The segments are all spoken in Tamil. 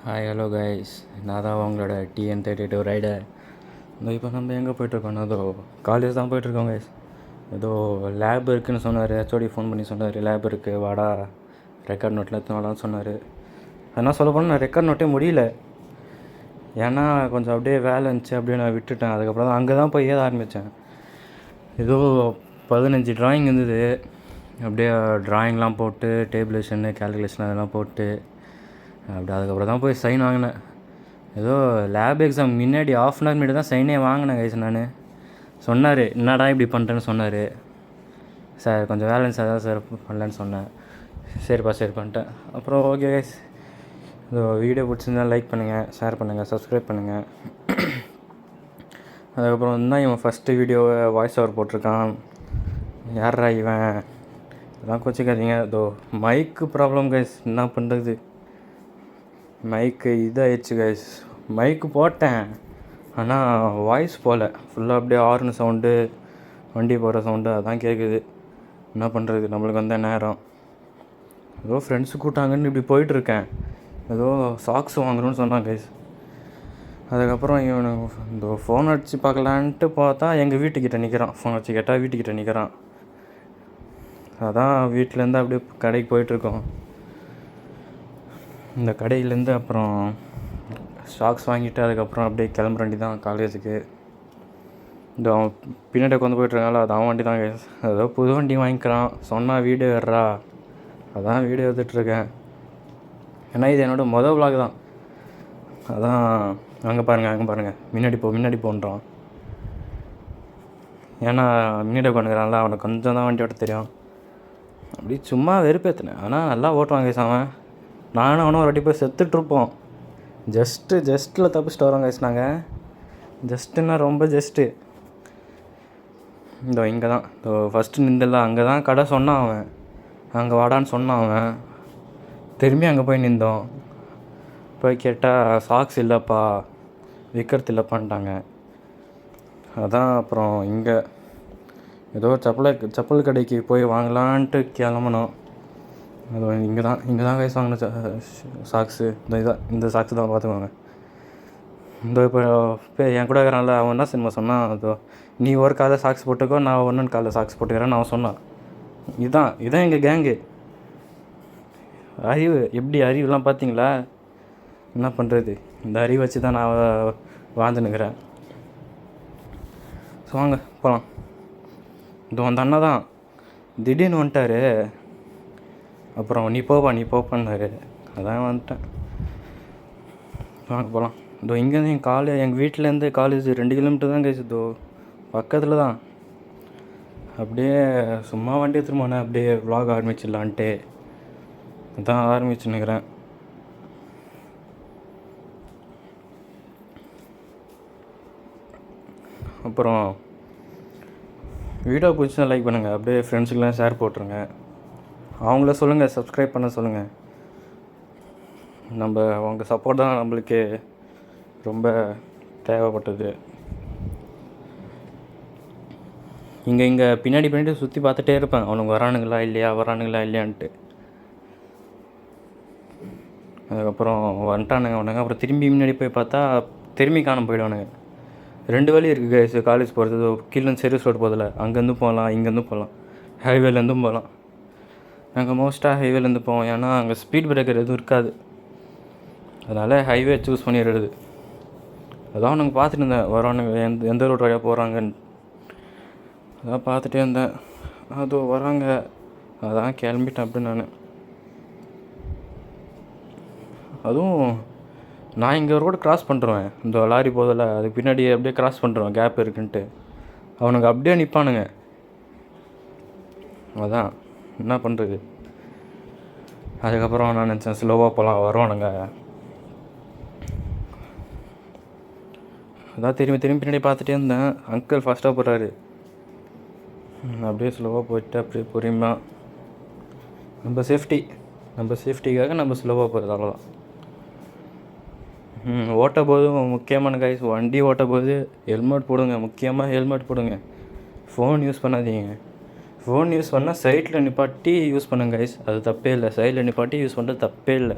ஹாய் ஹலோ கைஸ், நான் தான் உங்களோட TN32 ரைடர். இப்போ நம்ம எங்கே போயிட்டுருக்கோம்? அதோ காலேஜ் தான் போயிட்டுருக்கோம் கைஸ். ஏதோ லேப் இருக்குதுன்னு சொன்னார். HOD ஃபோன் பண்ணி சொன்னார், லேப் இருக்குது வாடா, ரெக்கார்ட் நோட்டில் எடுத்துனாலான்னு சொன்னார். அதனால் சொல்ல போனால் நான் ரெக்கார்ட் நோட்டே முடியல, ஏன்னா கொஞ்சம் அப்படியே வேலை இருந்துச்சு, அப்படியே நான் விட்டுட்டேன். அதுக்கப்புறம் தான் அங்கே தான் போய் ஏத ஆரம்பித்தேன். ஏதோ 15 ட்ராயிங் இருந்தது. அப்படியே ட்ராயிங்லாம் போட்டு டேபிளேஷனு கேல்குலேஷன் அதெல்லாம் போட்டு அப்படி அதுக்கப்புறம் தான் போய் சைன் வாங்கினேன். ஏதோ லேப் எக்ஸாம் முன்னாடி ½ முன்னாடி தான் சைனே வாங்கினேன் கைஸ். நான் சொன்னார், என்னடா இப்படி பண்ணுறேன்னு சொன்னார். சார் கொஞ்சம் வேலை சார் தான் சார் பண்ணலன்னு சொன்னேன். சரிப்பா சரி பண்ணிட்டேன். அப்புறம் ஓகே கைஸ், இதோ வீடியோ பிடிச்சிருந்தால் லைக் பண்ணுங்கள், ஷேர் பண்ணுங்கள், சப்ஸ்கிரைப் பண்ணுங்கள். அதுக்கப்புறம் தான் இவன் ஃபஸ்ட்டு வீடியோவை வாய்ஸ் ஓவர் போட்டிருக்கான். யாரா இவன்? இதெல்லாம் கோச்சிக்காதீங்க. இதோ மைக்கு ப்ராப்ளம் கைஸ், என்ன பண்ணுறது? மைக்கு இதாகிடுச்சு கைஸ். மைக்கு போட்டேன், ஆனால் வாய்ஸ் போகல. ஃபுல்லாக அப்படியே ஹார்ன் சவுண்டு, வண்டி போகிற சவுண்டு அதான் கேட்குது. என்ன பண்ணுறது? நம்மளுக்கு வந்த நேரம் ஏதோ ஃப்ரெண்ட்ஸு கூட்டாங்கன்னு இப்படி போயிட்டுருக்கேன். ஏதோ சாக்ஸ் வாங்கணும்னு சொன்னான் கைஸ். அதுக்கப்புறம் இவனு இந்த ஃபோன் அடித்து பார்க்கலான்ட்டு பார்த்தா எங்கள் வீட்டுக்கிட்ட நிற்கிறான். ஃபோன் வச்சு கேட்டால் வீட்டுக்கிட்ட நிற்கிறான். அதான் வீட்டிலேருந்து அப்படியே கடைக்கு போயிட்டுருக்கோம். இந்த கடையிலேருந்து அப்புறம் ஸ்டாக்ஸ் வாங்கிட்டு அதுக்கப்புறம் அப்படியே கிளம்புற வண்டி தான் காலேஜுக்கு. இந்த அவன் பின்னாடி உட்காந்து போய்ட்டுருக்காங்களா, அது அவன் வண்டி தான் கைஸ். ஏதோ புது வண்டி வாங்கிக்கிறான், சொன்னால் வீடியோ ஏறா, அதான் வீடியோ எடுத்துகிட்ருக்கேன். ஏன்னா இது என்னோடய மொதல் விலாக் தான். அதான் அங்கே பாருங்கள் முன்னாடி போன்றான். ஏன்னா முன்னாடி உட்காந்துக்கிறான்ல, அவனுக்கு கொஞ்சம் தான் வண்டி ஓட்ட தெரியும். அப்படி சும்மா வெறுப்பேற்றினேன், ஆனால் நல்லா ஓட்டுவாங்க கைஸ். நானும் அவனும் ஒரு வாட்டி போய் செத்துட்ருப்போம். ஜஸ்ட்டில் தப்பிச்சிட்டு வரோம் கைஸ். நாங்கள் ஜஸ்ட்டுன்னா ரொம்ப ஜஸ்ட்டு. இதோ இங்கே தான் இதோ ஃபஸ்ட்டு நின்றல, அங்கே தான் கடை சொன்னான் அவன். அங்கே வாடான்னு சொன்னான் அவன். திரும்பி அங்கே போய் நின்றோம். போய் கேட்டால் சாக்ஸ் இல்லைப்பா, விற்கிறது இல்லைப்பான்ட்டாங்க. அதான் அப்புறம் இங்கே ஏதோ செப்பல் கடைக்கு போய் வாங்கலான்ட்டு கிளம்பணும். அது இங்கே தான் கைஸ் வாங்கின சாக்ஸு. இந்த சாக்ஸு தான் பார்த்துக்கோங்க. இப்போ என் கூட இருக்கிறான்ல, அவன் என்ன சினிமா சொன்னான், அதோ நீ ஒரு காலை சாக்ஸ் போட்டுக்கோ, நான் ஒன்று காலை சாக்ஸ் போட்டுக்கிறேன்னு அவன் சொன்னான். இதுதான் எங்கள் கேங்கு. அறிவுலாம் பார்த்தீங்களா? என்ன பண்ணுறது? இந்த அறிவு வச்சு தான் நான் வாழ்ந்துன்னுக்கிறேன். ஸோ வாங்க போகலாம். இதோ அந்த அண்ணா தான் திடீர்னு வந்துட்டார். அப்புறம் நீ போப்பான்னாரு. அதான் வந்துட்டேன். வாங்க போகலாம். இதோ இங்கேருந்து எங்கள் வீட்டிலேருந்து காலேஜ் 2 கிலோமீட்டர் தான் கைஸ். இதோ பக்கத்தில் தான். அப்படியே சும்மா வண்டி எடுத்துருமாண்ணே, அப்படியே விலாக் ஆரம்பிச்சிடலான்ட்டு அதான் ஆரம்பிச்சுன்னுக்கிறேன். அப்புறம் வீடியோ பிடிச்சா லைக் பண்ணுங்கள், அப்படியே ஃப்ரெண்ட்ஸுக்கெலாம் ஷேர் போட்டுருங்க. அவங்கள சொல்லுங்கள் சப்ஸ்கிரைப் பண்ண சொல்லுங்கள். அவங்க சப்போர்ட் தான் நம்மளுக்கு ரொம்ப தேவைப்பட்டது. இங்கே பின்னாடி சுற்றி பார்த்துட்டே இருப்பேன், அவனுங்க வரானுங்களா இல்லையான்ட்டு. அதுக்கப்புறம் வந்துட்டானுங்க அவனுங்க. அப்புறம் திரும்பி முன்னாடி போய் பார்த்தா திரும்பி காணாமல் போயிடுவானுங்க. 2 வழி இருக்குது கைஸ் காலேஜ் போகிறது. கீழே சர்வீஸ் ரோடு போதில்ல, அங்கேருந்து போகலாம், இங்கேருந்து போகலாம், ஹைவேலேருந்தும் போகலாம். நாங்கள் மோஸ்ட்டாக ஹைவேலேருந்து போவோம், ஏன்னா அங்கே ஸ்பீட் பிரேக்கர் எதுவும் இருக்காது. அதனால் ஹைவே சூஸ் பண்ணிடுறது. அதான் நாங்கள் பார்த்துட்டு இருந்தேன், வரவனுங்க எந்த ரோடு வழியாக போகிறாங்கன்னு. அதான் பார்த்துட்டே இருந்தேன். அதோ வராங்க, அதான் கிளம்பிட்டேன் அப்படின்னு நான். அதுவும் நான் இங்கே ரோடு க்ராஸ் பண்ணுறேன், இந்த லாரி போதில்ல, அதுக்கு பின்னாடி அப்படியே க்ராஸ் பண்ணுறேன் கேப் இருக்குன்ட்டு. அவனுங்க அப்படியே நிற்பானுங்க. அதான் என்ன பண்ணுறது? அதுக்கப்புறம் நான் நினச்சேன் ஸ்லோவாக போகலாம், வருவானுங்க. அதான் திரும்பி பின்னாடி பார்த்துட்டே இருந்தேன். அங்கிள் ஃபாஸ்ட்டாக போகிறாரு. அப்படியே ஸ்லோவாக போயிட்டு அப்படியே பொறுமையாக நம்ம சேஃப்டிக்காக நம்ம ஸ்லோவாக போகிறது, அவ்வளோதான். ஓட்ட போதும் முக்கியமான கைஸ், வண்டி ஓட்ட போது ஹெல்மெட் போடுங்க, முக்கியமாக ஹெல்மெட் போடுங்க. ஃபோன் யூஸ் பண்ணாதீங்க. ஃபோன் யூஸ் பண்ணால் சைட்டில் நிப்பாட்டி யூஸ் பண்ணுங்க கைஸ், அது தப்பே இல்லை. சைடில் நிப்பாட்டி யூஸ் பண்ணுறது தப்பே இல்லை.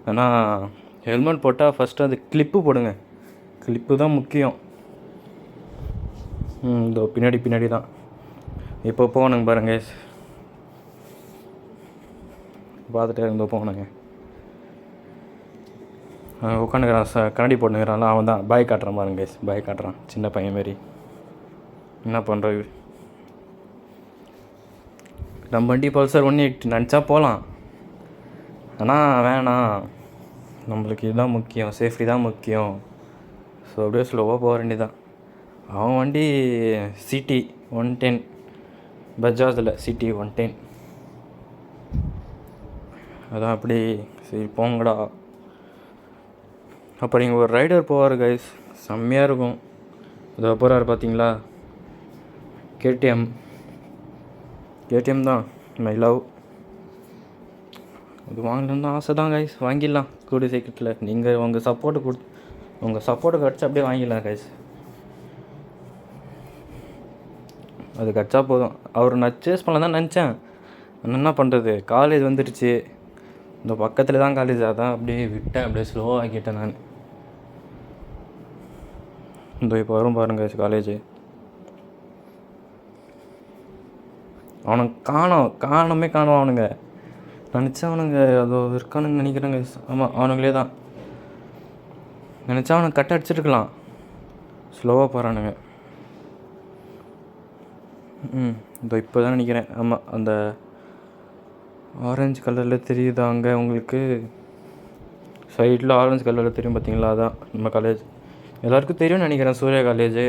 ஆனால் ஹெல்மெட் போட்டால் ஃபஸ்ட்டு அது கிளிப்பு போடுங்க. கிளிப்பு தான் முக்கியம். இதோ பின்னாடி தான் இப்போ போகணுங்க பாருங்க. பார்த்துட்டே இருந்தோ போகணுங்க. உட்காந்துக்கிறான் கண்ணாடி போட்டுக்கிறான்ல, அவன் தான் பாய் காட்டுறான் பாருங்க. பாய் காட்டுறான் சின்ன பையன் மாரி. என்ன பண்ணுறது? நம்ம வண்டி பல்சர் 180 நினச்சா போகலாம். ஆனால் வேணாம், நம்மளுக்கு இதுதான் முக்கியம், சேஃப்டி தான் முக்கியம். ஸோ அப்படியே ஸ்லோவாக போக வேண்டியதான். அவன் வண்டி சிடி 110, பஜாஜில் சிடி 110. அதான் அப்படி சரி போங்கடா. அப்புறம் இங்கே ஒரு ரைடர் போவார் கைஸ், செம்மையாக இருக்கும். அதை போகிறாரு பார்த்தீங்களா, கேடிஎம் தான் மை லவ். அது வாங்கணுன்னு ஆசை தான் கைஸ், வாங்கிடலாம் கூடிய சீக்கிரத்தில். நீங்கள் உங்கள் சப்போர்ட்டு கிடச்சா அப்படியே வாங்கிடலாம் கைஸ். அது கிடச்சா போதும். அவர் நான் சேஸ் பண்ணலாம் தான் நினச்சேன். என்ன பண்ணுறது, காலேஜ் வந்துடுச்சு, இந்த பக்கத்தில் தான் காலேஜ். அதான் அப்படியே விட்டேன், அப்படியே ஸ்லோவாக ஆக்கிட்டேன் நான். இந்த இப்போ வரும் பாருங்க காலேஜ். அவனுக்கு காணும் அவனுங்க. நினச்சா அவனுங்க அதோ இருக்கானுங்க நினைக்கிறேங்க. ஆமாம், அவனுங்களே தான். நினச்சா அவனுக்கு கட் அடிச்சிருக்கலாம், ஸ்லோவாக போகிறானுங்க. இதோ இப்போ தான் நினைக்கிறேன். ஆமாம், அந்த ஆரஞ்சு கலரில் தெரியுதா அங்கே உங்களுக்கு? சைடில் ஆரஞ்சு கலரில் தெரியும் பார்த்தீங்களா, அதான் நம்ம காலேஜ். எல்லாருக்கும் தெரியும்னு நினைக்கிறேன். சூர்யா காலேஜ்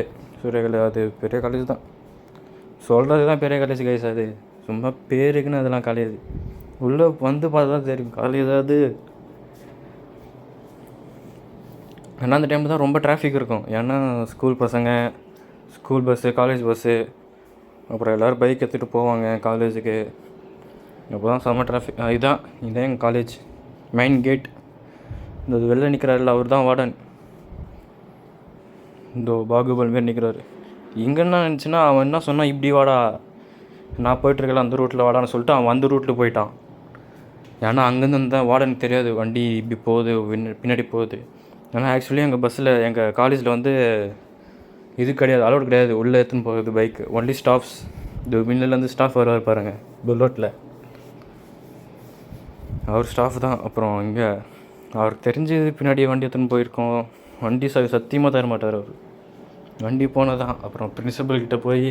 அது பெரிய காலேஜ் தான். சொல்கிறது தான் பெரிய காலேஜ் கைஸ். அது சும்மா பேருக்குன்னு அதெல்லாம் காலேஜ். உள்ளே வந்து பார்த்தா தான் தெரியும் காலேஜ் அது. ஏன்னா அந்த டைமில் தான் ரொம்ப டிராஃபிக் இருக்கும். ஏன்னா ஸ்கூல் பசங்க, ஸ்கூல் பஸ்ஸு, காலேஜ் பஸ்ஸு, அப்புறம் எல்லோரும் பைக் எடுத்துகிட்டு போவாங்க காலேஜுக்கு. இப்போ தான் செம்ம டிராஃபிக். இதுதான் எங்கள் காலேஜ் மெயின் கேட். இந்த வெளில நிற்கிறாருல, அவர் தான் வார்டன். இந்த பாகுபல் மாரி நிற்கிறாரு. இங்கேன்னா நினச்சின்னா அவன் என்ன சொன்னான், இப்படி வாடா, நான் போயிட்டுருக்கல அந்த ரூட்டில் வாடான்னு சொல்லிட்டு அவன் அந்த ரூட்டில் போயிட்டான். ஏன்னா அங்கேருந்து வந்தால் வார்டனுக்கு தெரியாது வண்டி இப்படி போகுது, பின்னாடி போகுது. ஏன்னா ஆக்சுவலி எங்கள் பஸ்ஸில், எங்கள் காலேஜில் வந்து இது கிடையாது, அலோடு கிடையாது உள்ளே எடுத்துன்னு போகுது பைக்கு. Only staffs. இது மின்னிலேருந்து ஸ்டாஃப் வருவார் பாருங்கள் புல்லோட்டில், அவர் ஸ்டாஃப் தான். அப்புறம் இங்கே அவருக்கு தெரிஞ்சு பின்னாடி வண்டி எடுத்துன்னு போயிருக்கோம். வண்டி சத்தியமாக தர மாட்டார் அவர். வண்டி போனதான். அப்புறம் பிரின்சிபல்கிட்ட போய்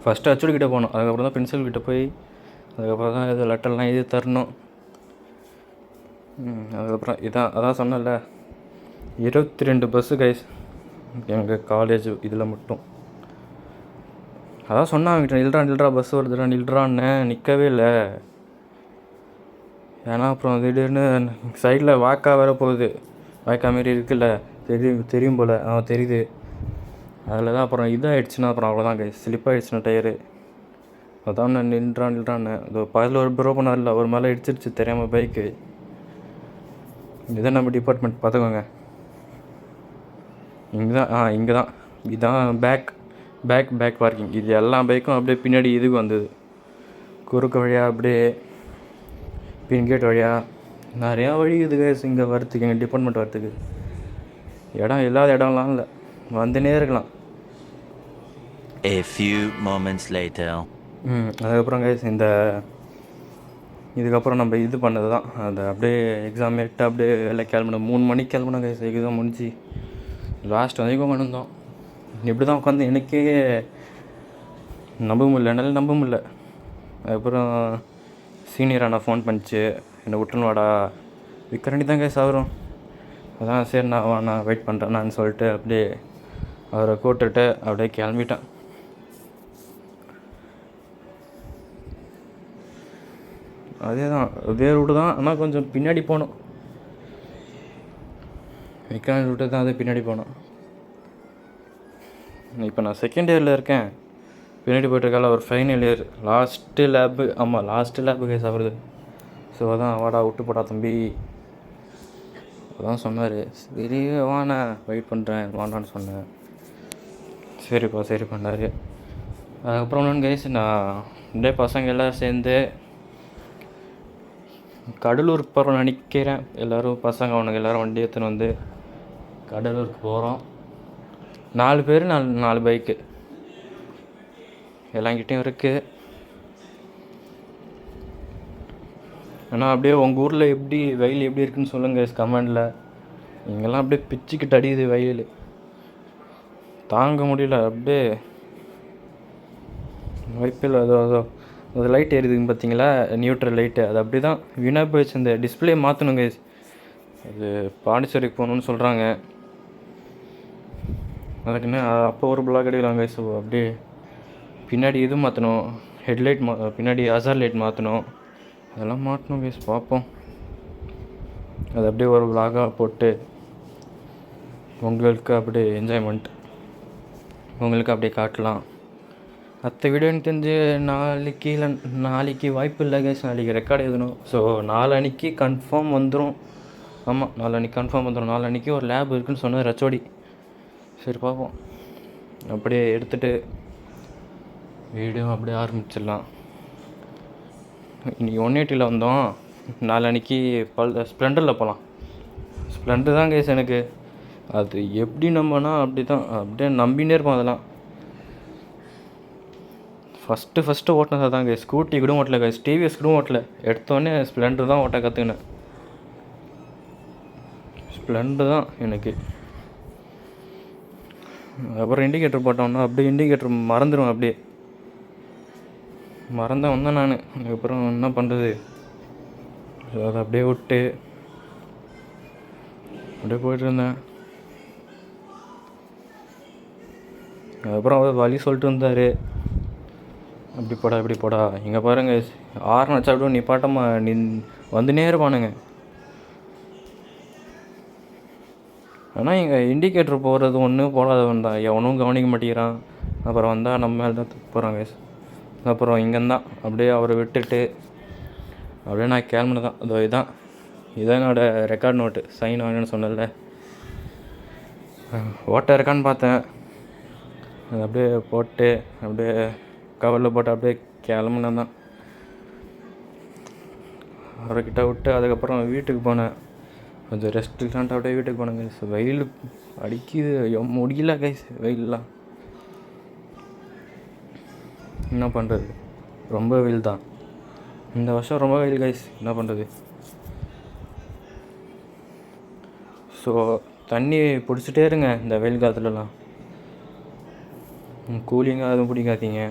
ஃபஸ்ட்டு ஹச்ஓடிக்கிட்ட போனோம், அதுக்கப்புறம் தான் பிரின்சிபல்கிட்ட போய், அதுக்கப்புறம் தான் இது லெட்டர்லாம் எழுதி தரணும். அதுக்கப்புறம் அதான் சொன்னல, 22 பஸ்ஸு கைஸ் எங்கள் காலேஜ் இதில் மட்டும். அதான் சொன்னாங்க, நில்றா பஸ் வருதுடா நில்றான்னு. நிற்கவே இல்லை. ஏன்னா அப்புறம் திடீர்னு சைடில் வாக்கா வேறு போகுது, வாய்க்கா மாரி இருக்குல்ல, தெரியும் போல். தெரியுது. அதில் தான் அப்புறம் இதாகிடுச்சுன்னா அப்புறம் அவ்வளோதான் கைஸ், ஸ்லிப் ஆகிடுச்சுன்னா டயரு. அதான் நான் நில்றான்னு இதோ பக்கத்தில் ஒரு ப்ரோ பண்ணார்ல, ஒரு மேலே இடிச்சிருச்சு தெரியாமல் பைக்கு. இதுதான் நம்ம டிபார்ட்மெண்ட் பார்த்துக்கோங்க. இங்கே தான் இதுதான் பேக் பார்க்கிங். இது எல்லா பைக்கும் அப்படியே பின்னாடி இதுக்கு வந்தது, குறுக்கு வழியாக அப்படியே பின்கேட் வழியாக நிறையா வழி இதுக்கு இங்கே வரத்துக்கு, எங்கள் டிபார்ட்மெண்ட் வரத்துக்கு. இடம் இல்லாத இடம்லாம் இல்லை, வந்துனே இருக்கலாம். A few moments later. அதுக்கப்புறம் கைஸ் இதுக்கப்புறம் நம்ம இது பண்ணது தான், அந்த அப்படியே எக்ஸாம் எட்டு அப்படியே எல்லாம் கிளம்பணும். 3 மணிக்கு கிளம்பணும் கைஸ். எக்ஸாம் முடிஞ்சு லாஸ்ட் வரைக்கும் கொண்டு இப்படி தான் உட்காந்து எனக்கே நம்ப முடியல. அதுக்கப்புறம் சீனியர் அண்ணா ஃபோன் பண்ணிச்சு, என்னை விட்டுன்னு வாடா, விற்கிறண்டி தான் கைஸ் ஆகிறோம். அதான் சரி நான் வெயிட் பண்ணுறேன்னான்னு சொல்லிட்டு அப்படியே அவரை கூப்பிட்டுட்டு அப்படியே கிளம்பிட்டேன். அதே ரூட்டு தான், ஆனால் கொஞ்சம் பின்னாடி போகணும். விக்ராந்த் ரூட்டு தான், அது பின்னாடி போகணும். இப்போ நான் செகண்ட் இயரில் இருக்கேன், பின்னாடி போய்ட்டுருக்கால ஒரு ஃபைனல் இயர் லாஸ்ட்டு லேபு. ஆமாம், லாஸ்ட்டு லேபு கேஸ் ஆகுது. ஸோ அதான் வாடா விட்டு போடா தம்பி, அதான் சொன்னார். சரி வாண்ணா வெயிட் பண்ணுறேன் வாண்டான்னு சொன்னேன். சரி பண்ணார். அதுக்கப்புறம் ஒன்று கைஸ், நான் பசங்க எல்லாம் சேர்ந்து கடலூர் போகிறோம் நினைக்கிறேன். எல்லோரும் பசங்க அவனுக்கு எல்லோரும் வண்டி எடுத்துன்னு வந்து கடலூருக்கு போகிறோம். 4 பேர் 4 பைக்கு எல்லாங்கிட்டையும் இருக்குது. ஆனால் அப்படியே உங்கள் ஊரில் எப்படி வெயில் எப்படி இருக்குன்னு சொல்லுங்கள் கமெண்டில். இங்கெல்லாம் அப்படியே பிச்சுக்கிட்டு அடிக்குது வெயில், தாங்க முடியல. அப்படியே வாய்ப்பில் அது லைட் எரியுதுங்க பார்த்தீங்களா, நியூட்ரல் லைட்டு, அது அப்படி தான் வீணாக போயிடுச்சு. இந்த டிஸ்பிளே மாற்றணுங்க. அது பாண்டிச்சேரிக்கு போகணுன்னு சொல்கிறாங்க. அதுக்குன்னு அப்போ ஒரு பிளாக் அடிக்கலாங்க. ஸோ அப்படியே பின்னாடி இது மாற்றணும், ஹெட்லைட் பின்னாடி அசார் லைட் மாற்றணும், அதெல்லாம் மாட்டணும் கைஸ். பார்ப்போம். அது அப்படியே ஒரு விலாகாக போட்டு உங்களுக்கு அப்படியே என்ஜாய்மெண்ட் உங்களுக்கு அப்படியே காட்டலாம். அடுத்த வீடியோ எனக்கு தெரிஞ்சு நாளைக்கு வாய்ப்பு இல்லை கைஸ். நாளைக்கு ரெக்கார்டு எழுதணும். ஸோ நாளன்னைக்கு கன்ஃபார்ம் வந்துடும். ஆமாம், நாளன்னைக்கு கன்ஃபார்ம் வந்துடும். நாளன்னைக்கு ஒரு லேப் இருக்குதுன்னு சொன்னது ரச்சோடி. சரி பார்ப்போம். அப்படியே எடுத்துகிட்டு வீடியோ அப்படியே ஆரம்பிச்சிடலாம். இன்றைக்கி 180 வந்தோம். நாளன்னைக்கு ஸ்ப்ளெண்டரில் போகலாம். ஸ்ப்ளெண்டர் தான் கைஸ் எனக்கு. அது எப்படி நம்பினா அப்படி தான், அப்படியே நம்பினே இருப்போம். அதெல்லாம் ஃபஸ்ட்டு ஓட்டினது தான் கைஸ். ஸ்கூட்டி கூட ஓட்டல கைஸ், டிவிஎஸ் கூட ஓட்டல. எடுத்தோடனே ஸ்ப்ளெண்டர் தான் ஓட்ட கற்றுக்கினேன். ஸ்ப்ளெண்டர் தான் எனக்கு. அப்புறம் இண்டிகேட்டர் போட்டோம்னா அப்படியே இண்டிகேட்டர் மறந்துடும். அப்படியே மறந்தேன் வந்தேன் நான். அதுக்கப்புறம் என்ன பண்ணுறது, அதை அப்படியே விட்டு அப்படியே போய்ட்டு இருந்தேன். அதுக்கப்புறம் அவர் வழி சொல்லிட்டு வந்தார், அப்படி போடா இப்படி போடா. இங்கே பாருங்கள், ஆறுன்னு வச்சா அப்படியே நிப்பாட்டமாக வந்துனே இருப்பானுங்க. ஆனால் இங்கே இண்டிகேட்டர் போடுறது ஒன்று போடாதவன் தான், எவனும் கவனிக்க மாட்டேங்கிறான். அப்புறம் வந்தால் நம்ம மேலே தான் போகிறாங்க. அப்புறம் இங்கேருந்தான் அப்படியே அவரை விட்டுட்டு அப்படியே நான் கிளம்புனது தான். இதோ இதான் என்னோடய ரெக்கார்ட் நோட்டு, சைன் வாங்கன்னு சொன்னல. ஓட்ட இருக்கான்னு பார்த்தேன், அது அப்படியே போட்டு அப்படியே கவரில் போட்டு அப்படியே கிளம்புனேன் தான். அவர்கிட்ட விட்டு அதுக்கப்புறம் வீட்டுக்கு போனேன். கொஞ்சம் ரெஸ்ட் இல்லான்ட்டு அப்படியே வீட்டுக்கு போனேன் கைஸ். வெயில் அடிக்குது, முடியல கைஸ் வெயிலெலாம். என்ன பண்ணுறது, ரொம்ப வெயில் தான் இந்த வருஷம், ரொம்ப வெயில் கைஸ். என்ன பண்ணுறது. ஸோ தண்ணி பிடிச்சிட்டே இருங்க இந்த வெயில் காலத்துலலாம். கூலிங்காக எதுவும் பிடிக்காதீங்க,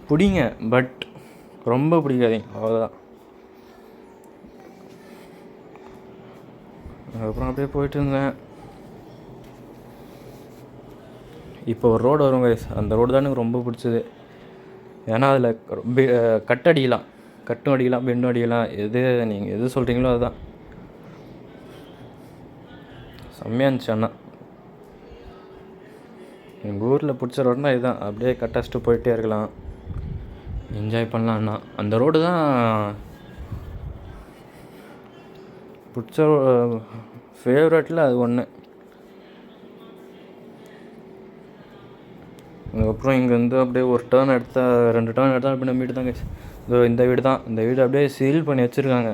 பிடிங்க, பட் ரொம்ப பிடிக்காதீங்க, அவ்வளோதான். அதுக்கப்புறம் அப்படியே போயிட்டு இருந்தேன். இப்போ ஒரு ரோடு வரும் கைஸ், அந்த ரோடு தான் எனக்கு ரொம்ப பிடிச்சது. ஏன்னா அதில் கட்டும் அடிக்கலாம், பெண்டும் அடிக்கலாம், நீங்கள் எது சொல்கிறீங்களோ அதுதான். செம்மையாக இருந்துச்சு. அண்ணா எங்கள் ஊரில் பிடிச்ச ரோடுனா இதுதான். அப்படியே கட்டடிச்சிட்டு போயிட்டே இருக்கலாம், என்ஜாய் பண்ணலாம். அண்ணா அந்த ரோடு தான் பிடிச்ச ஃபேவரட்டில் அது ஒன்று. அதுக்கப்புறம் இங்கேருந்து அப்படியே ஒரு டேர்ன் எடுத்தால் 2 டேர்ன் எடுத்தால் அப்படி நம்ம வீடு தான் கைஸ். இந்த வீடு தான். இந்த வீடு அப்படியே சீல் பண்ணி வச்சுருக்காங்க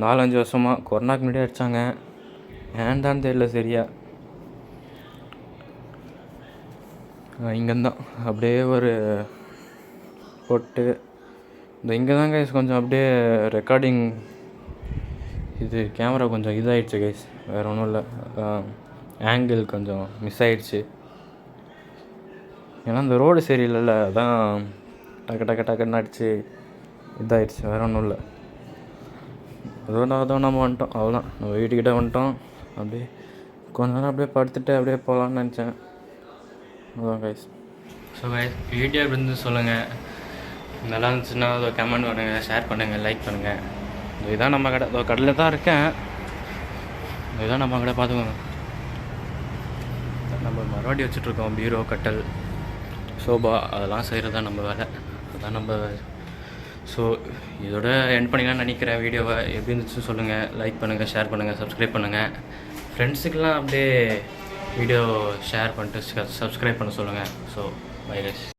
4-5 வருஷமாக. கொரோனாக்கு முன்னாடியே அடித்தாங்க, ஏன்டான்னு தெரியல சரியா. இங்கேருந்தான் அப்படியே ஒரு போட்டு இங்கே தான் கைஸ் கொஞ்சம் அப்படியே ரெக்கார்டிங் இது கேமரா கொஞ்சம் இதாகிடுச்சு கைஸ், வேறு ஒன்றும் இல்லை. ஆங்கிள் கொஞ்சம் மிஸ் ஆகிடுச்சு. ஏன்னா இந்த ரோடு சரியில்லைல்ல, அதான் டக்குன்னு அடித்து இதாகிடுச்சு, வேறு ஒன்றும் இல்லை. அதுவும் நம்ம வந்துட்டோம், அவ்வளோதான். நம்ம வீட்டுக்கிட்ட வந்துட்டோம். அப்படியே கொஞ்ச நேரம் அப்படியே படுத்துட்டு அப்படியே போகலான்னு நினச்சேன். அதுதான் கைஸ். ஸோ கைஸ் வீடியோ எப்படி இருந்து சொல்லுங்கள். நல்லா இருந்துச்சுன்னா அதை கமெண்ட் பண்ணுங்கள், ஷேர் பண்ணுங்கள், லைக் பண்ணுங்கள். இதுதான் நம்ம கடை, கடையில் தான் இருக்கேன். இதுதான் நம்ம கடை, பார்த்துக்கோங்க. நம்ம மறுபடி வச்சுட்ருக்கோம், பீரோ, கட்டல், சோபா, அதெல்லாம் செய்கிறது தான் நம்ம வேலை, அதுதான் நம்ம. ஸோ இதோட எண்ட் பண்ணிக்கலாம்னு நினைக்கிறேன். வீடியோவை எப்படி இருந்துச்சுன்னு சொல்லுங்கள், லைக் பண்ணுங்கள், ஷேர் பண்ணுங்கள், சப்ஸ்கிரைப் பண்ணுங்கள். ஃப்ரெண்ட்ஸுக்கெல்லாம் அப்படியே வீடியோ ஷேர் பண்ணிட்டு சப்ஸ்கிரைப் பண்ண சொல்லுங்கள். So bye guys.